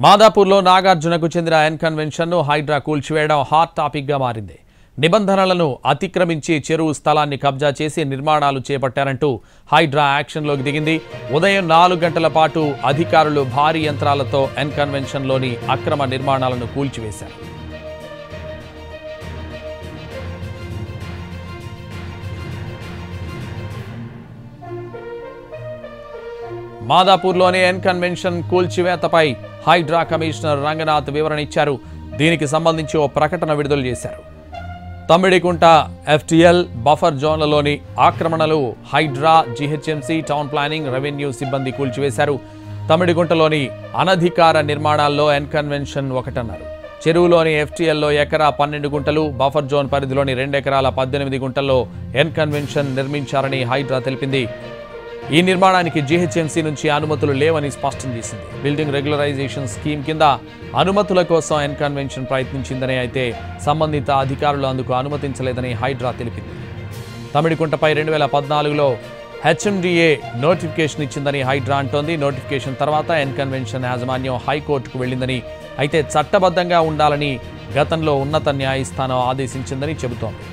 మాదాపూర్లో నాగార్జునకు చెందిన ఎన్ కన్వెన్షన్ను హైడ్రా కూల్చివేయడం హాట్ టాపిక్గా మారింది. నిబంధనలను అతిక్రమించి చెరువు స్థలాన్ని కబ్జా చేసి నిర్మాణాలు చేపట్టారంటూ హైడ్రా యాక్షన్లోకి దిగింది. ఉదయం 4 గంటల పాటు అధికారులు భారీ యంత్రాలతో ఎన్ కన్వెన్షన్లోని అక్రమ నిర్మాణాలను కూల్చివేశారు. మాదాపూర్లోని ఎన్ కన్వెన్షన్ కూల్చివేతపై హైడ్రా కమిషనర్ రంగనాథ్ వివరణ ఇచ్చారు. దీనికి సంబంధించి ఓ ప్రకటన విడుదల చేశారు. తమ్మిడికుంట ఎఫ్టీఎల్ బఫర్ జోన్లలోని ఆక్రమణలు HYDRAA, GHMC, town planning, revenue సిబ్బంది కూల్చివేశారు. తమ్మిడికుంటలోని అనధికార నిర్మాణాల్లో ఎన్ కన్వెన్షన్ ఒకటన్నారు. చెరువులోని ఎఫ్టీఎల్లో ఎకరా 12 గుంటలు, బఫర్ జోన్ పరిధిలోని 2 ఎకరాల 18 గుంటల్లో ఎన్ కన్వెన్షన్ నిర్మించారని హైడ్రా తెలిపింది. ఈ నిర్మాణానికి జీహెచ్ఎంసీ నుంచి అనుమతులు లేవని స్పష్టం చేసింది. బిల్డింగ్ రెగ్యులరైజేషన్ స్కీమ్ కింద అనుమతుల కోసం ఎన్ కన్వెన్షన్ ప్రయత్నించిందని, అయితే సంబంధిత అధికారులు అందుకు అనుమతించలేదని హైడ్రా తెలిపింది. తమిడికుంటపై 2014లో హెచ్ఎండిఏ నోటిఫికేషన్ ఇచ్చిందని హైడ్రా అంటోంది. నోటిఫికేషన్ తర్వాత ఎన్ కన్వెన్షన్ యాజమాన్యం హైకోర్టుకు వెళ్లిందని, అయితే చట్టబద్ధంగా ఉండాలని గతంలో ఉన్నత న్యాయస్థానం ఆదేశించిందని చెబుతోంది.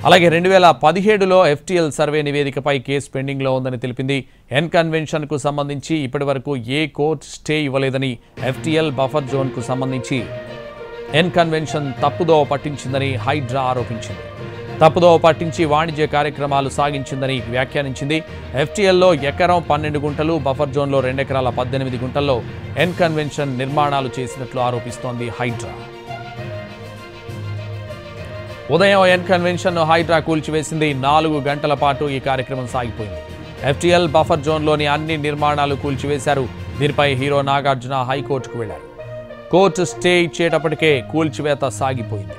అలాగే 2017లో ఎఫ్టీఎల్ సర్వే నివేదికపై కేసు పెండింగ్లో ఉందని తెలిపింది. ఎన్ కన్వెన్షన్కు సంబంధించి ఇప్పటివరకు ఏ కోర్టు స్టే ఇవ్వలేదని, ఎఫ్టీఎల్ బఫర్ జోన్కు సంబంధించి ఎన్ కన్వెన్షన్ తప్పుదోవ పట్టించిందని హైడ్రా ఆరోపించింది. తప్పుదోవ పట్టించి వాణిజ్య కార్యక్రమాలు సాగించిందని వ్యాఖ్యానించింది. ఎఫ్టీఎల్లో ఎకరం 12 గుంటలు, బఫర్ జోన్లో 2 ఎకరాల 18 గుంటల్లో ఎన్ కన్వెన్షన్ నిర్మాణాలు చేసినట్లు ఆరోపిస్తోంది హైడ్రా. ఉదయం ఎన్ కన్వెన్షన్ను హైడ్రా కూల్చివేసింది. 4 గంటల పాటు ఈ కార్యక్రమం సాగిపోయింది. ఎఫ్టీఎల్ బఫర్ జోన్లోని అన్ని నిర్మాణాలు కూల్చివేశారు. దీనిపై హీరో నాగార్జున హైకోర్టుకు వెళ్లారు. కోర్టు స్టే ఇచ్చేటప్పటికే కూల్చివేత సాగిపోయింది.